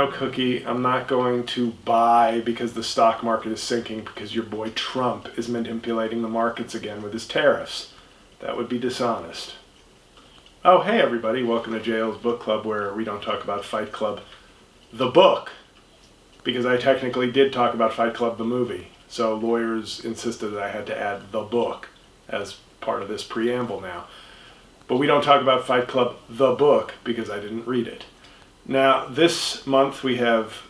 no, Cookie, I'm not going to buy because the stock market is sinking because your boy Trump is manipulating the markets again with his tariffs. That would be dishonest. Oh, hey everybody, welcome to JL's Book Club, where we don't talk about Fight Club, the book, because I technically did talk about Fight Club, the movie. So lawyers insisted that I had to add the book as part of this preamble now. But we don't talk about Fight Club, the book, because I didn't read it. Now, this month we have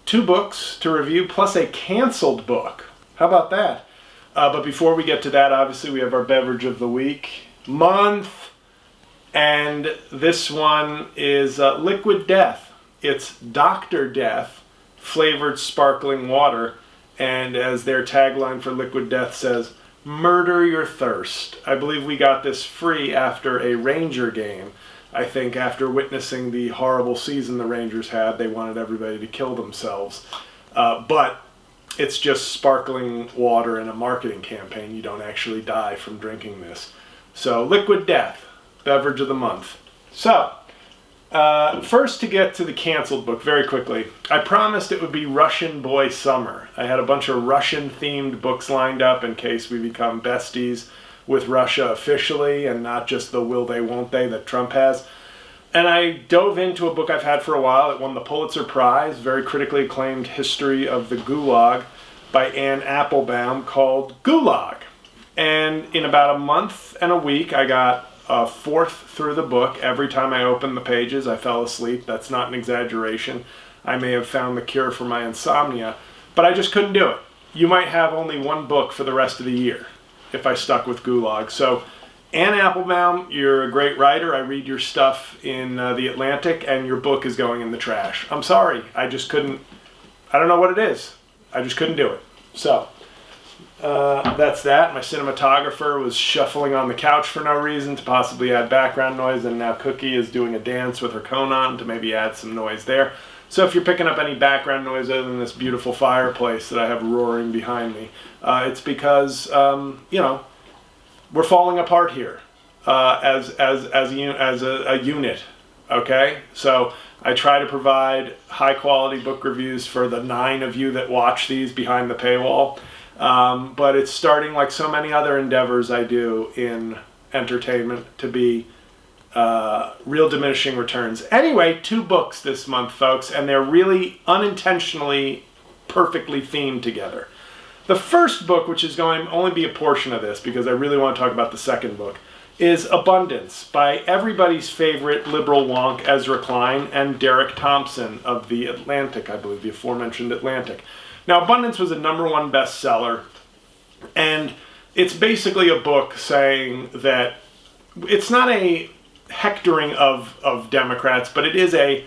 2 books to review, plus a canceled book. How about that? But before we get to that, obviously we have our beverage of the week, month, and this one is Liquid Death. It's Dr. Death flavored sparkling water, and as their tagline for Liquid Death says, murder your thirst. I believe we got this free after a Ranger game. I think after witnessing the horrible season the Rangers had, they wanted everybody to kill themselves. But it's just sparkling water in a marketing campaign. You don't actually die from drinking this. So, Liquid Death, beverage of the month. So, first to get to the canceled book very quickly. I promised it would be Russian Boy Summer. I had a bunch of Russian-themed books lined up in case we become besties with Russia officially and not just the will they, won't they that Trump has. And I dove into a book I've had for a while. It won the Pulitzer Prize, very critically acclaimed History of the Gulag by Anne Applebaum, called Gulag. And in about a month and a week, I got a fourth through the book. Every time I opened the pages, I fell asleep. That's not an exaggeration. I may have found the cure for my insomnia, but I just couldn't do it. You might have only one book for the rest of the year if I stuck with Gulag. So, Anne Applebaum, you're a great writer. I read your stuff in The Atlantic, and your book is going in the trash. I'm sorry. I just couldn't. I don't know what it is. I just couldn't do it. So, that's that. My cinematographer was shuffling on the couch for no reason to possibly add background noise, and now Cookie is doing a dance with her cone on to maybe add some noise there. So if you're picking up any background noise other than this beautiful fireplace that I have roaring behind me, it's because, we're falling apart here as a unit, okay? So I try to provide high-quality book reviews for the 9 of you that watch these behind the paywall, but it's starting, like so many other endeavors I do in entertainment, to be real diminishing returns. Anyway, 2 books this month, folks, and they're really unintentionally perfectly themed together. The first book, which is going to only be a portion of this because I really want to talk about the second book, is Abundance by everybody's favorite liberal wonk Ezra Klein and Derek Thompson of The Atlantic, I believe, the aforementioned Atlantic. Now, Abundance was a #1 bestseller, and it's basically a book saying that it's not a hectoring of Democrats, but it is a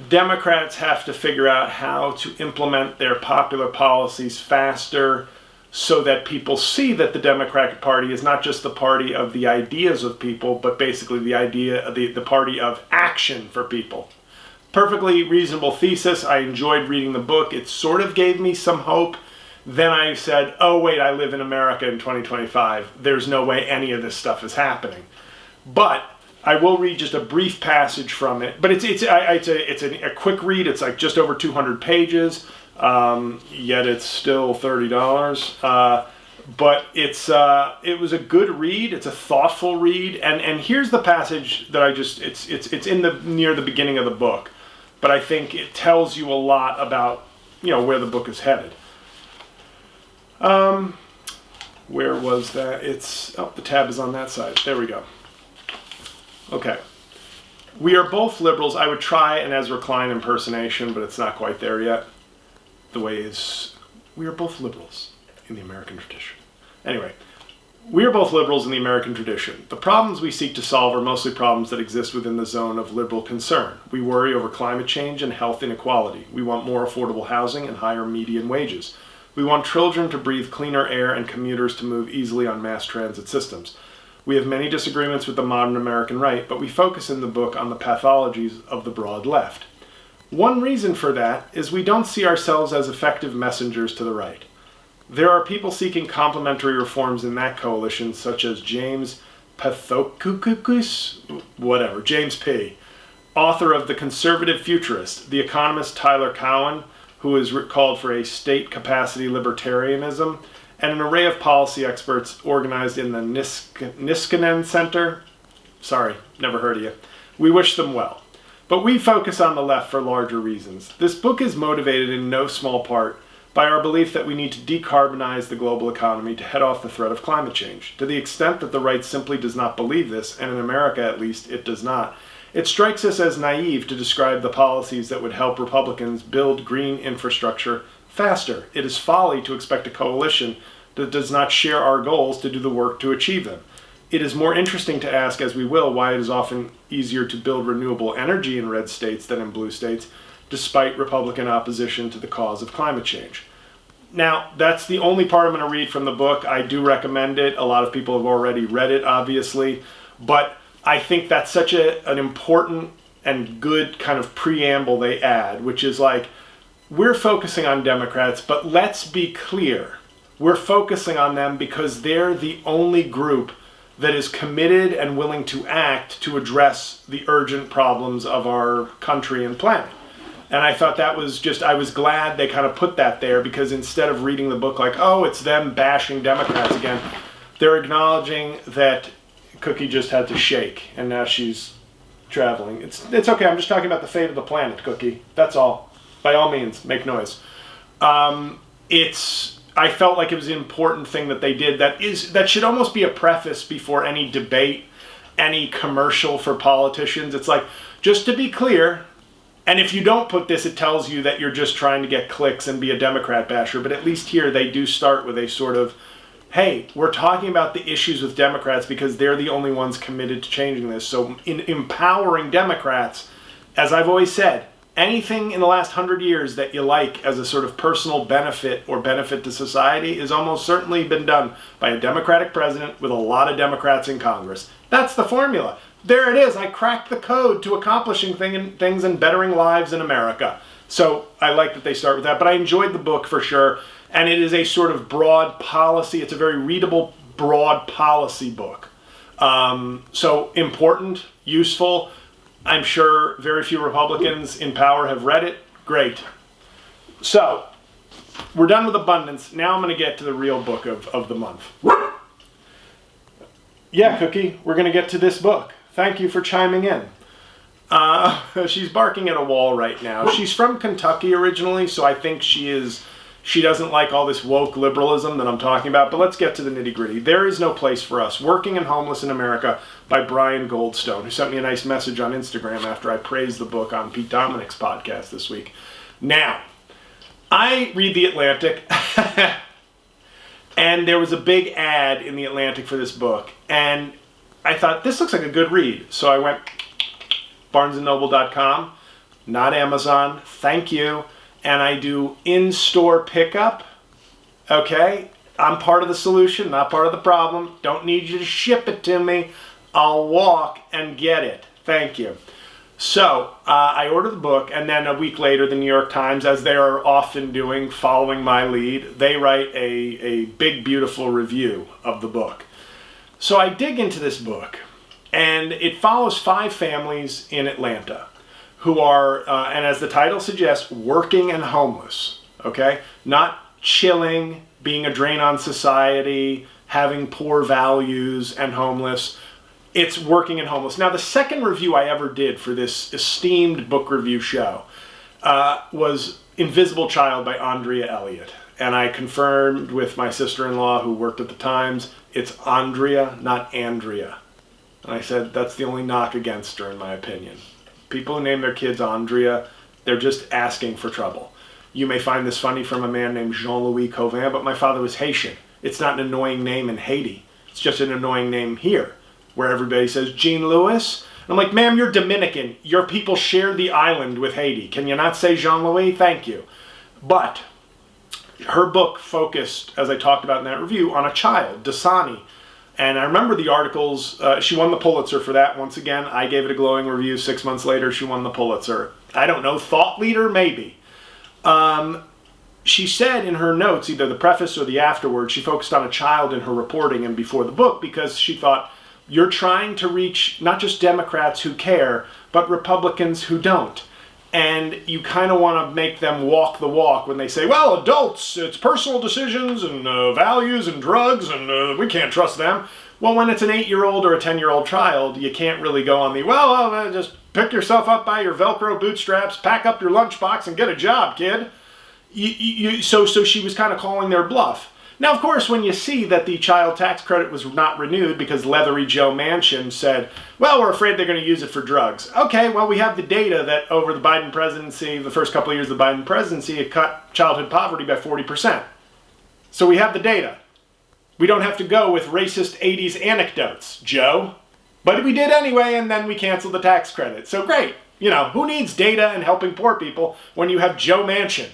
Democrats have to figure out how to implement their popular policies faster so that people see that the Democratic Party is not just the party of the ideas of people, but basically the party of action for people. Perfectly reasonable thesis. I enjoyed reading the book. It sort of gave me some hope. Then I said, oh wait, I live in America in 2025. There's no way any of this stuff is happening. But I will read just a brief passage from it, but it's a quick read. It's like just over 200 pages, yet it's still $30. But it was a good read. It's a thoughtful read, and here's the passage that it's near the beginning of the book, but I think it tells you a lot about where the book is headed. Where was that? The tab is on that side. There we go. Okay. We are both liberals. I would try an Ezra Klein impersonation, but it's not quite there yet. We are both liberals in the American tradition. Anyway, we are both liberals in the American tradition. The problems we seek to solve are mostly problems that exist within the zone of liberal concern. We worry over climate change and health inequality. We want more affordable housing and higher median wages. We want children to breathe cleaner air and commuters to move easily on mass transit systems. We have many disagreements with the modern American right, but we focus in the book on the pathologies of the broad left. One reason for that is we don't see ourselves as effective messengers to the right. There are people seeking complementary reforms in that coalition, such as James James P., author of The Conservative Futurist, the economist Tyler Cowen, who has called for a state capacity libertarianism, and an array of policy experts organized in the Niskanen Center. Sorry, never heard of you. We wish them well. But we focus on the left for larger reasons. This book is motivated in no small part by our belief that we need to decarbonize the global economy to head off the threat of climate change. To the extent that the right simply does not believe this, and in America at least it does not, it strikes us as naive to describe the policies that would help Republicans build green infrastructure faster. It is folly to expect a coalition that does not share our goals to do the work to achieve them. It is more interesting to ask, as we will, why it is often easier to build renewable energy in red states than in blue states, despite Republican opposition to the cause of climate change. Now, that's the only part I'm going to read from the book. I do recommend it. A lot of people have already read it, obviously, but I think that's such an important and good kind of preamble they add, which is like, we're focusing on Democrats, but let's be clear. We're focusing on them because they're the only group that is committed and willing to act to address the urgent problems of our country and planet. And I thought that was just, I was glad they kind of put that there, because instead of reading the book like, oh, it's them bashing Democrats again, they're acknowledging that Cookie just had to shake, and now she's traveling. It's okay. I'm just talking about the fate of the planet, Cookie. That's all. By all means, make noise. I felt like it was an important thing that they did. That should almost be a preface before any debate, any commercial for politicians. It's like, just to be clear, and if you don't put this, it tells you that you're just trying to get clicks and be a Democrat basher. But at least here they do start with a sort of, hey, we're talking about the issues with Democrats because they're the only ones committed to changing this. So in empowering Democrats, as I've always said, anything in the last 100 years that you like as a sort of personal benefit or benefit to society is almost certainly been done by a Democratic president with a lot of Democrats in Congress. That's the formula. There it is. I cracked the code to accomplishing things and bettering lives in America. So I like that they start with that, but I enjoyed the book for sure. And it is a sort of broad policy. It's a very readable, broad policy book. So important, useful. I'm sure very few Republicans in power have read it. Great. So we're done with abundance. Now I'm going to get to the real book of the month. Yeah, Cookie, we're going to get to this book. Thank you for chiming in. She's barking at a wall right now. She's from Kentucky originally, so I think she doesn't like all this woke liberalism that I'm talking about, but let's get to the nitty-gritty. There Is No Place for Us, Working and Homeless in America by Brian Goldstone, who sent me a nice message on Instagram after I praised the book on Pete Dominic's podcast this week. Now, I read The Atlantic, and there was a big ad in The Atlantic for this book, and I thought, this looks like a good read. So I went barnesandnoble.com, not Amazon, thank you. And I do in-store pickup, okay? I'm part of the solution, not part of the problem. Don't need you to ship it to me. I'll walk and get it. Thank you. So I ordered the book, and then a week later, the New York Times, as they are often doing, following my lead, they write a big, beautiful review of the book. So I dig into this book, and it follows 5 families in Atlanta who are, and as the title suggests, working and homeless, okay? Not chilling, being a drain on society, having poor values and homeless. It's working and homeless. Now, the second review I ever did for this esteemed book review show was Invisible Child by Andrea Elliott. And I confirmed with my sister-in-law who worked at the Times, it's Andrea, not Andrea. And I said, that's the only knock against her, in my opinion. People who name their kids Andrea, they're just asking for trouble. You may find this funny from a man named Jean-Louis Cauvin, but my father was Haitian. It's not an annoying name in Haiti. It's just an annoying name here, where everybody says Jean Louis. And I'm like, ma'am, you're Dominican. Your people share the island with Haiti. Can you not say Jean-Louis? Thank you. But her book focused, as I talked about in that review, on a child, Dasani. And I remember the articles. She won the Pulitzer for that once again. I gave it a glowing review. 6 months later, she won the Pulitzer. I don't know, thought leader, maybe. She said in her notes, either the preface or the afterword, she focused on a child in her reporting and before the book because she thought You're trying to reach not just Democrats who care, but Republicans who don't. And you kind of want to make them walk the walk when they say, well, adults, it's personal decisions and values and drugs, and we can't trust them. Well, when it's an 8-year-old or a 10-year-old child, you can't really go on the, just pick yourself up by your Velcro bootstraps, pack up your lunchbox, and get a job, kid. So she was kind of calling their bluff. Now, of course, when you see that the child tax credit was not renewed because Leathery Joe Manchin said, well, we're afraid they're going to use it for drugs. Okay, well, we have the data that over the Biden presidency, the first couple of years of the Biden presidency, it cut childhood poverty by 40%. So we have the data. We don't have to go with racist 80s anecdotes, Joe. But we did anyway, and then we canceled the tax credit. So great. Who needs data and helping poor people when you have Joe Manchin?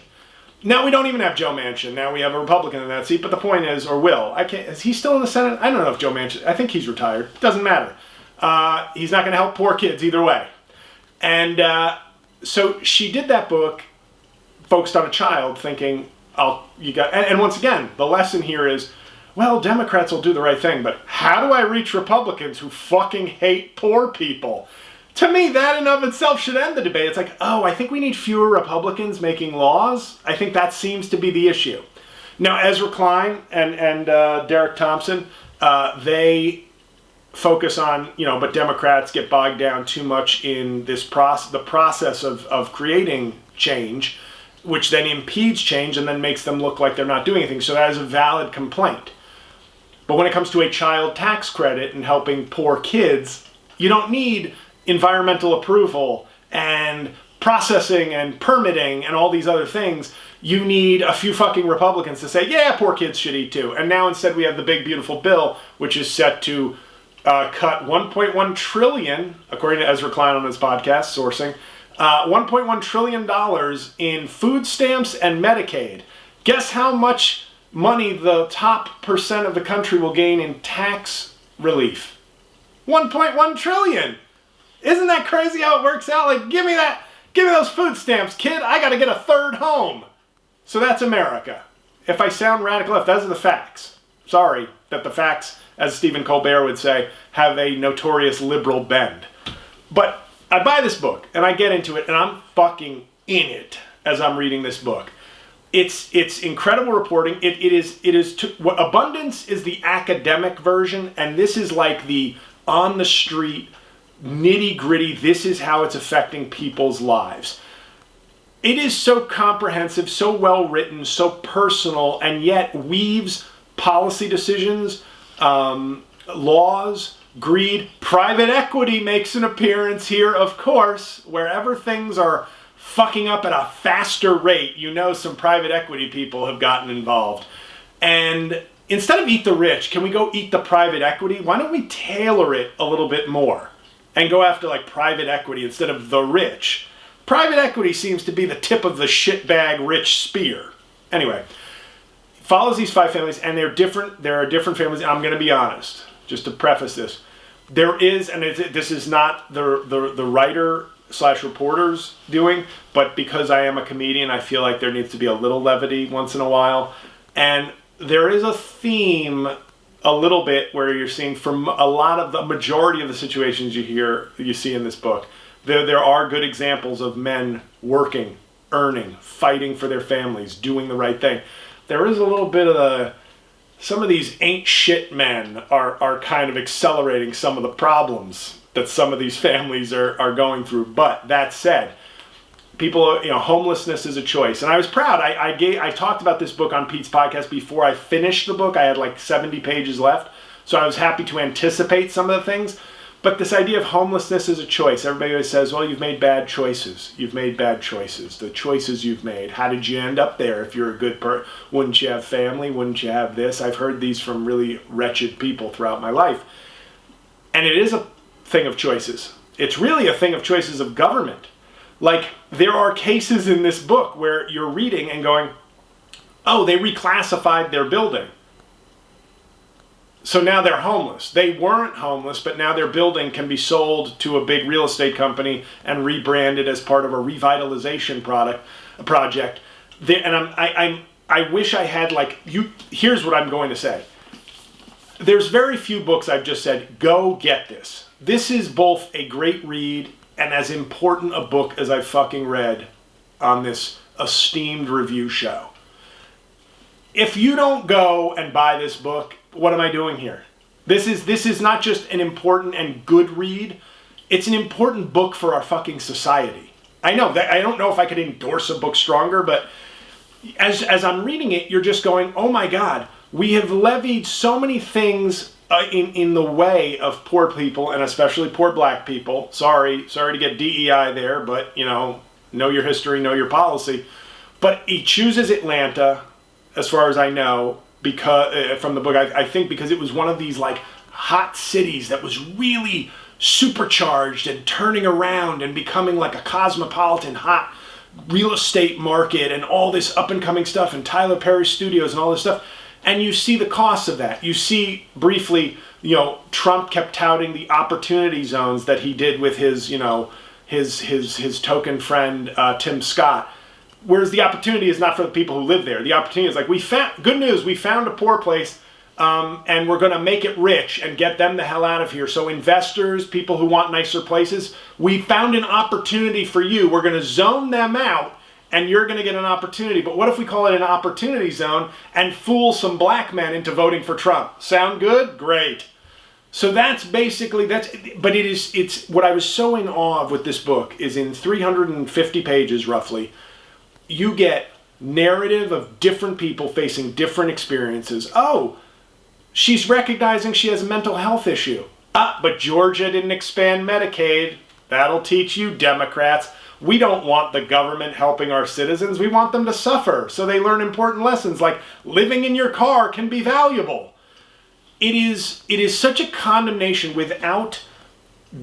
Now we don't even have Joe Manchin. Now we have a Republican in that seat. But the point is, or will, is he still in the Senate? I don't know if Joe Manchin, I think he's retired. Doesn't matter. He's not going to help poor kids either way. And so she did that book, focused on a child, thinking, and once again, the lesson here is, well, Democrats will do the right thing, but how do I reach Republicans who fucking hate poor people? To me, that in of itself should end the debate. It's like, I think we need fewer Republicans making laws. I think that seems to be the issue. Now, Ezra Klein and Derek Thompson, they focus on, but Democrats get bogged down too much in this the process of creating change, which then impedes change and then makes them look like they're not doing anything. So that is a valid complaint. But when it comes to a child tax credit and helping poor kids, you don't need environmental approval and processing and permitting and all these other things. You need a few fucking Republicans to say, yeah, poor kids should eat too. And now instead we have the big beautiful bill, which is set to cut $1.1 trillion, according to Ezra Klein on his podcast, sourcing, $1.1 trillion in food stamps and Medicaid. Guess how much money the top percent of the country will gain in tax relief? 1.1 trillion. Isn't that crazy how it works out? Like, give me those food stamps, kid. I got to get a third home. So that's America. If I sound radical left, those are the facts. Sorry that the facts, as Stephen Colbert would say, have a notorious liberal bend. But I buy this book and I get into it and I'm fucking in it as I'm reading this book. It's incredible reporting. Abundance is the academic version, and this is like the on the street, nitty gritty. This is how it's affecting people's lives. It is so comprehensive, so well written, so personal, and yet weaves policy decisions, laws, greed. Private equity makes an appearance here, of course. Wherever things are fucking up at a faster rate, some private equity people have gotten involved. And instead of eat the rich, can we go eat the private equity? Why don't we tailor it a little bit more and go after like private equity instead of the rich? Private equity seems to be the tip of the shitbag rich spear. Anyway, follows these 5 families, and they're different. There are different families. I'm going to be honest, just to preface this. There is, and this is not the writer/reporter's doing, but because I am a comedian, I feel like there needs to be a little levity once in a while. And there is a theme a little bit where you're seeing from a lot of the majority of the situations you see in this book, there are good examples of men working, earning, fighting for their families, doing the right thing. There is a little bit of some of these ain't shit men are kind of accelerating some of the problems that some of these families are going through. But that said, people, homelessness is a choice. And I was proud. I talked about this book on Pete's podcast before I finished the book. I had like 70 pages left. So I was happy to anticipate some of the things. But this idea of homelessness is a choice. Everybody always says, well, you've made bad choices. You've made bad choices. The choices you've made. How did you end up there if you're a good person? Wouldn't you have family? Wouldn't you have this? I've heard these from really wretched people throughout my life. And it is a thing of choices. It's really a thing of choices of government. Like, there are cases in this book where you're reading and going, oh, they reclassified their building. So now they're homeless. They weren't homeless, but now their building can be sold to a big real estate company and rebranded as part of a revitalization project. And I wish I had here's what I'm going to say. There's very few books I've just said, go get this. This is both a great read and as important a book as I've fucking read on this esteemed review show. If you don't go and buy this book, what am I doing here? This is not just an important and good read. It's an important book for our fucking society. I know that I don't know if I could endorse a book stronger, but as I'm reading it, you're just going, oh my God, we have levied so many things in the way of poor people, and especially poor black people. Sorry to get DEI there, but know your history, know your policy. But he chooses Atlanta, as far as I know, because from the book, I think because it was one of these like hot cities that was really supercharged and turning around and becoming like a cosmopolitan hot real estate market and all this up and coming stuff and Tyler Perry Studios and all this stuff. And you see the costs of that. You see briefly, Trump kept touting the opportunity zones that he did with his, his token friend, Tim Scott. Whereas the opportunity is not for the people who live there. The opportunity is like, good news, we found a poor place, and we're going to make it rich and get them the hell out of here. So investors, people who want nicer places, we found an opportunity for you. We're going to zone them out, and you're going to get an opportunity. But what if we call it an opportunity zone and fool some black men into voting for Trump? Sound good? Great. So that's basically, but it's what I was so in awe of with this book is in 350 pages roughly, you get narrative of different people facing different experiences. Oh, she's recognizing she has a mental health issue. But Georgia didn't expand Medicaid. That'll teach you Democrats. We don't want the government helping our citizens. We want them to suffer so they learn important lessons like living in your car can be valuable. It is such a condemnation without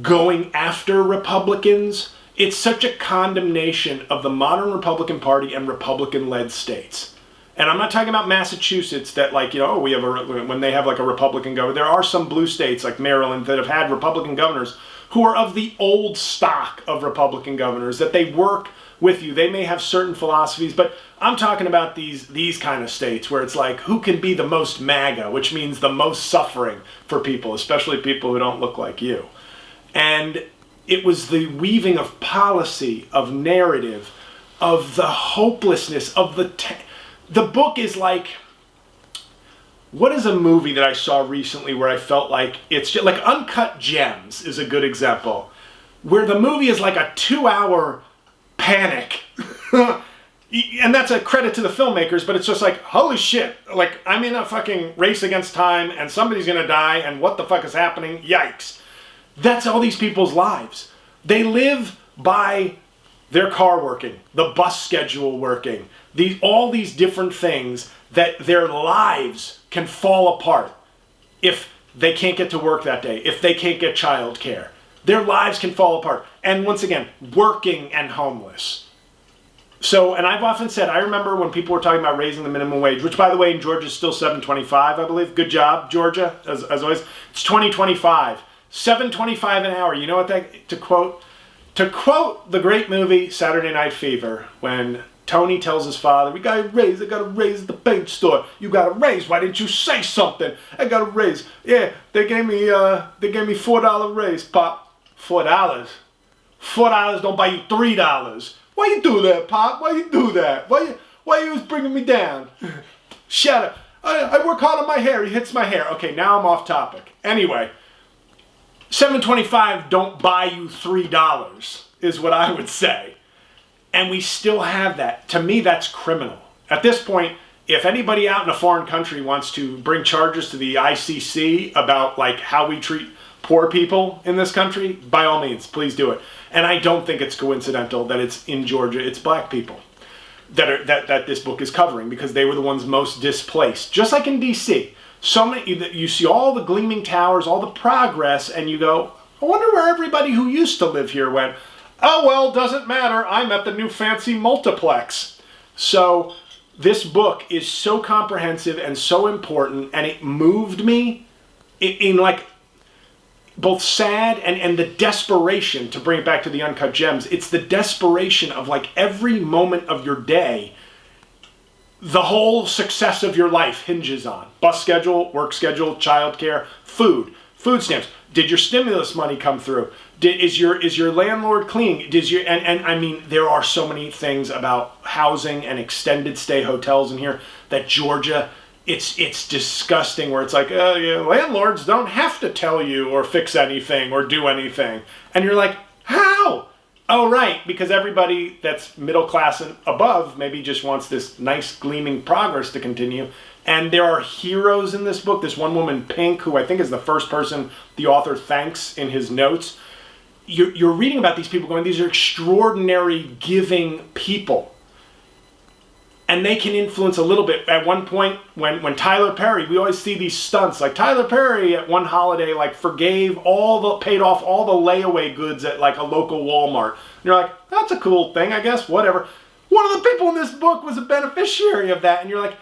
going after Republicans. It's such a condemnation of the modern Republican Party and Republican-led states. And I'm not talking about Massachusetts that we have when they have like a Republican governor. There are some blue states like Maryland that have had Republican governors who are of the old stock of Republican governors, that they work with you. They may have certain philosophies, but I'm talking about these kind of states where it's like, who can be the most MAGA, which means the most suffering for people, especially people who don't look like you. And it was the weaving of policy, of narrative, of the hopelessness, of the book is like, what is a movie that I saw recently where I felt like it's just like Uncut Gems is a good example, where the movie is like a 2-hour panic. And that's a credit to the filmmakers, but it's just like, holy shit, like I'm in a fucking race against time and somebody's gonna die and what the fuck is happening? Yikes. That's all these people's lives. They live by their car working, the bus schedule working, all these different things that their lives can fall apart if they can't get to work that day, if they can't get childcare. Their lives can fall apart. And once again, working and homeless. So, and I've often said, I remember when people were talking about raising the minimum wage, which by the way in Georgia is still $7.25, I believe. Good job, Georgia, as always. It's $20.25. $7.25 an hour. You know what to quote the great movie Saturday Night Fever, when Tony tells his father, I gotta raise at the paint store. You gotta raise. Why didn't you say something? I gotta raise. Yeah, they gave me $4 raise, Pop. $4. $4 don't buy you $3. Why you do that, Pop? Why you do that? Why you always bringing me down? Shut up. I work hard on my hair. He hits my hair. Okay, now I'm off topic. Anyway, $7.25 don't buy you $3 is what I would say. And we still have that. To me, that's criminal. At this point, if anybody out in a foreign country wants to bring charges to the ICC about like how we treat poor people in this country, by all means, please do it. And I don't think it's coincidental that it's in Georgia, it's black people that this book is covering, because they were the ones most displaced. Just like in DC. So many, you see all the gleaming towers, all the progress, and you go, I wonder where everybody who used to live here went. Oh, well, doesn't matter. I'm at the new fancy multiplex. So this book is so comprehensive and so important, and it moved me in like both sad and the desperation, to bring it back to the Uncut Gems. It's the desperation of like every moment of your day the whole success of your life hinges on. Bus schedule, work schedule, childcare, food stamps. Did your stimulus money come through? Is your landlord clean? And I mean, there are so many things about housing and extended stay hotels in here that Georgia, it's disgusting, where it's like, yeah, landlords don't have to tell you or fix anything or do anything. And you're like, how? Oh, right, because everybody that's middle class and above maybe just wants this nice gleaming progress to continue. And there are heroes in this book. This one woman, Pink, who I think is the first person the author thanks in his notes. You're reading about these people going, these are extraordinary giving people. And they can influence a little bit. At one point, when Tyler Perry, we always see these stunts, like Tyler Perry at one holiday, like paid off all the layaway goods at like a local Walmart. And you're like, that's a cool thing, I guess, whatever. One of the people in this book was a beneficiary of that. And you're like,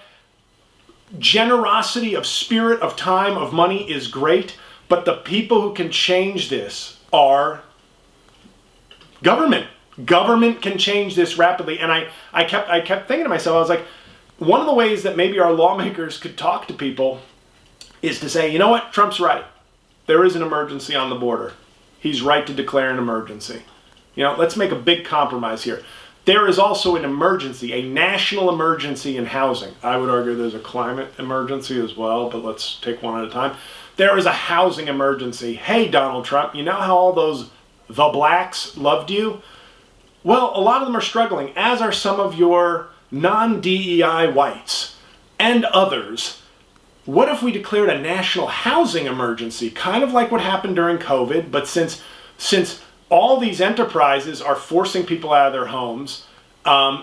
generosity of spirit, of time, of money is great. But the people who can change this are government. Government can change this rapidly. And I kept thinking to myself, I was like, one of the ways that maybe our lawmakers could talk to people is to say, you know what, Trump's right. There is an emergency on the border. He's right to declare an emergency. You know, let's make a big compromise here. There is also an emergency, a national emergency in housing. I would argue there's a climate emergency as well, but let's take one at a time. There is a housing emergency. Hey, Donald Trump, you know how all those the blacks loved you? Well, a lot of them are struggling, as are some of your non-DEI whites and others. What if we declared a national housing emergency, kind of like what happened during COVID, but since all these enterprises are forcing people out of their homes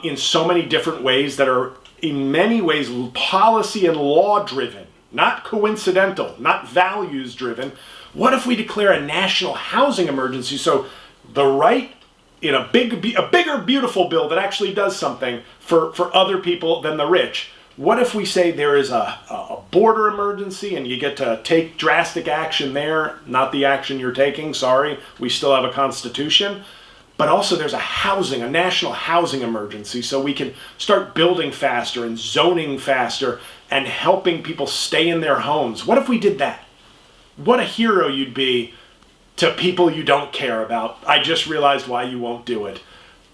in so many different ways that are in many ways policy and law driven, not coincidental, not values driven, what if we declare a national housing emergency so the right, in a bigger, beautiful bill that actually does something for other people than the rich. What if we say there is a border emergency and you get to take drastic action there, not the action you're taking, sorry, we still have a constitution, but also there's a national housing emergency so we can start building faster and zoning faster and helping people stay in their homes. What if we did that? What a hero you'd be to people you don't care about. I just realized why you won't do it.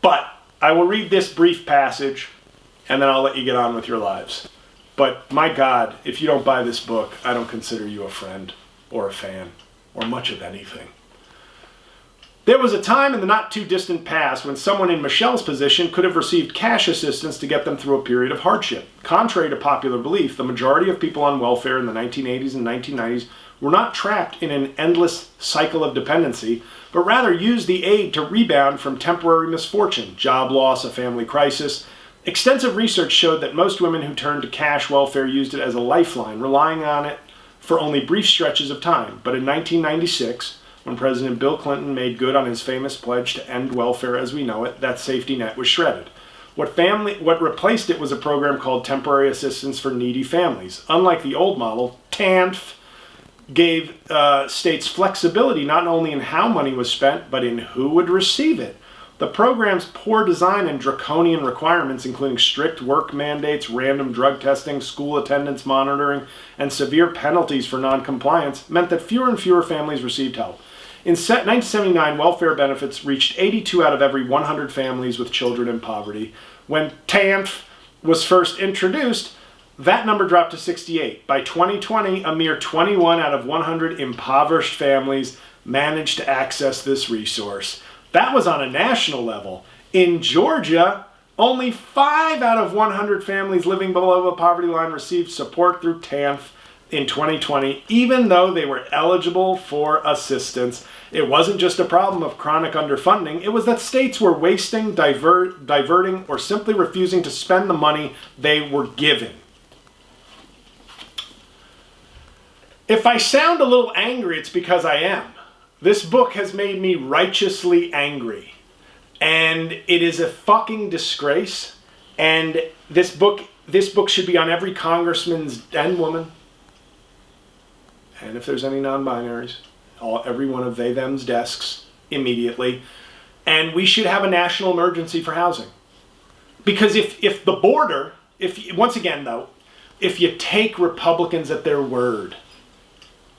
But I will read this brief passage, and then I'll let you get on with your lives. But my God, if you don't buy this book, I don't consider you a friend or a fan or much of anything. There was a time in the not too distant past when someone in Michelle's position could have received cash assistance to get them through a period of hardship. Contrary to popular belief, the majority of people on welfare in the 1980s and 1990s were not trapped in an endless cycle of dependency, but rather used the aid to rebound from temporary misfortune, job loss, a family crisis. Extensive research showed that most women who turned to cash welfare used it as a lifeline, relying on it for only brief stretches of time. But in 1996, when President Bill Clinton made good on his famous pledge to end welfare as we know it, that safety net was shredded. What replaced it was a program called Temporary Assistance for Needy Families. Unlike the old model, TANF gave states flexibility not only in how money was spent, but in who would receive it. The program's poor design and draconian requirements, including strict work mandates, random drug testing, school attendance monitoring, and severe penalties for noncompliance, meant that fewer and fewer families received help. In 1979, welfare benefits reached 82 out of every 100 families with children in poverty. When TANF was first introduced, that number dropped to 68. By 2020, a mere 21 out of 100 impoverished families managed to access this resource. That was on a national level. In Georgia, only 5 out of 100 families living below the poverty line received support through TANF in 2020, even though they were eligible for assistance. It wasn't just a problem of chronic underfunding. It was that states were wasting, diverting, or simply refusing to spend the money they were given. If I sound a little angry, it's because I am. This book has made me righteously angry. And it is a fucking disgrace. And this book should be on every congressman's and woman. And if there's any non-binaries, every one of they, them's desks immediately. And we should have a national emergency for housing. Because if once again though, if you take Republicans at their word,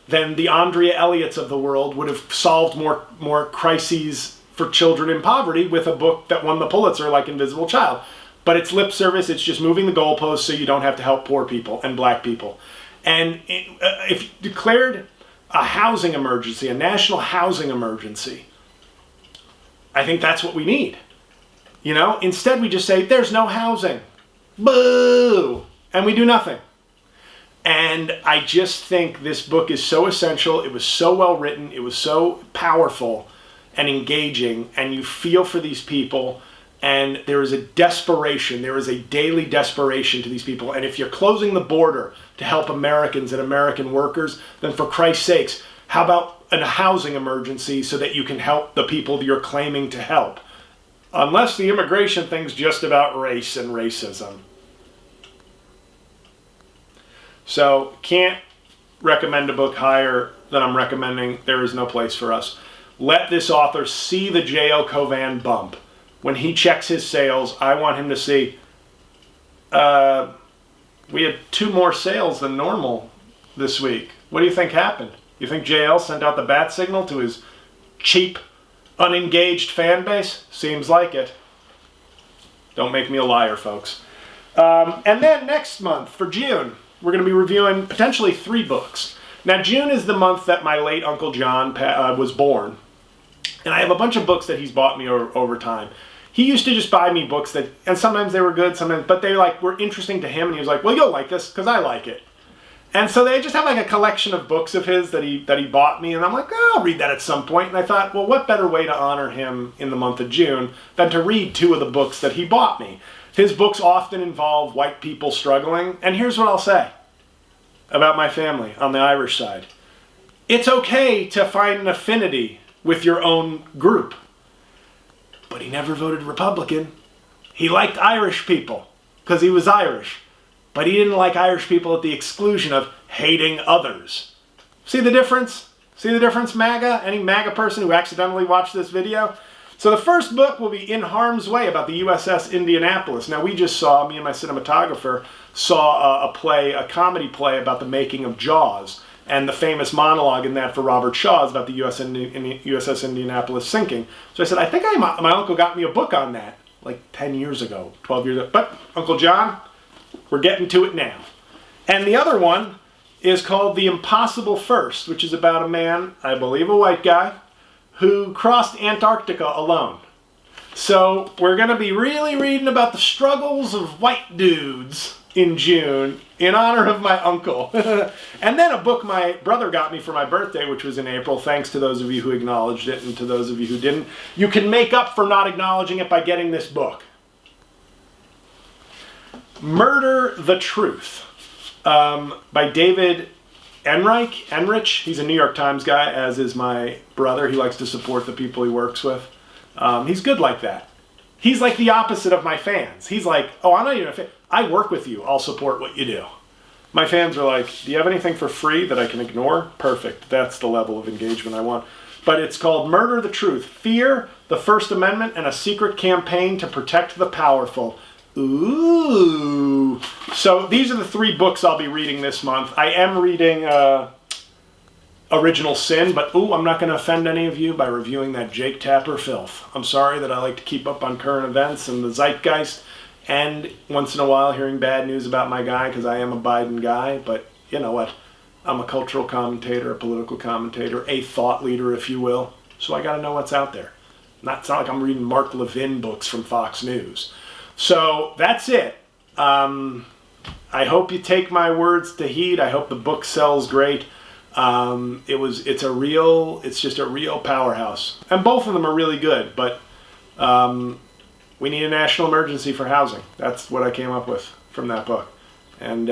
then the Andrea Elliots of the world would have solved more crises for children in poverty with a book that won the Pulitzer like Invisible Child. But it's lip service, it's just moving the goalposts so you don't have to help poor people and black people. And if you declared a housing emergency, a national housing emergency, I think that's what we need. You know, instead we just say, there's no housing. Boo! And we do nothing. And I just think this book is so essential. It was so well written. It was so powerful and engaging. And you feel for these people. And there is a desperation. There is a daily desperation to these people. And if you're closing the border to help Americans and American workers, then for Christ's sakes, how about a housing emergency so that you can help the people that you're claiming to help? Unless the immigration thing's just about race and racism. So, can't recommend a book higher than I'm recommending There Is No Place for Us. Let this author see the J.L. Cauvin bump. When he checks his sales, I want him to see, we had 2 more sales than normal this week. What do you think happened? You think JL sent out the bat signal to his cheap, unengaged fan base? Seems like it. Don't make me a liar, folks. And then next month, for June, we're going to be reviewing potentially 3 books. Now, June is the month that my late Uncle John was born. And I have a bunch of books that he's bought me over time. He used to just buy me books that, and sometimes they were good, sometimes, but they were interesting to him. And he was like, well, you'll like this because I like it. And so they just have like a collection of books of his that he bought me. And I'm like, oh, I'll read that at some point. And I thought, well, what better way to honor him in the month of June than to read 2 of the books that he bought me. His books often involve white people struggling. And here's what I'll say about my family on the Irish side. It's okay to find an affinity with your own group. But he never voted Republican. He liked Irish people because he was Irish. But he didn't like Irish people at the exclusion of hating others. See the difference? See the difference, MAGA? Any MAGA person who accidentally watched this video? So the first book will be In Harm's Way about the USS Indianapolis. Now we just saw, me and my cinematographer, saw a comedy play about the making of Jaws. And the famous monologue in that for Robert Shaw is about the USS Indianapolis sinking. So I said, I think my uncle got me a book on that, like 10 years ago, 12 years ago. But Uncle John, we're getting to it now. And the other one is called The Impossible First, which is about a man, I believe a white guy, who crossed Antarctica alone. So we're going to be really reading about the struggles of white dudes in June in honor of my uncle. And then a book my brother got me for my birthday, which was in April, thanks to those of you who acknowledged it and to those of you who didn't. You can make up for not acknowledging it by getting this book. Murder the Truth by David Enrich. He's a New York Times guy, as is my brother. He likes to support the people he works with. He's good like that. He's like the opposite of my fans. He's like, oh, I'm not even a fan. I work with you. I'll support what you do. My fans are like, do you have anything for free that I can ignore? Perfect. That's the level of engagement I want. But it's called Murder the Truth. Fear, the First Amendment, and a Secret Campaign to Protect the Powerful. Ooh. So these are the 3 books I'll be reading this month. I am reading Original Sin, but I'm not going to offend any of you by reviewing that Jake Tapper filth. I'm sorry that I like to keep up on current events and the zeitgeist, and once in a while hearing bad news about my guy because I am a Biden guy, but you know what? I'm a cultural commentator, a political commentator, a thought leader, if you will, so I got to know what's out there. It's not like I'm reading Mark Levin books from Fox News. So that's it. I hope you take my words to heed. I hope the book sells great. It's just a real powerhouse. And both of them are really good, but we need a national emergency for housing. That's what I came up with from that book. And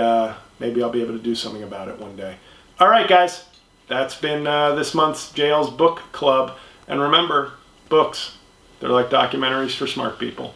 maybe I'll be able to do something about it one day. All right, guys. That's been this month's JL's Book Club. And remember, books, they're like documentaries for smart people.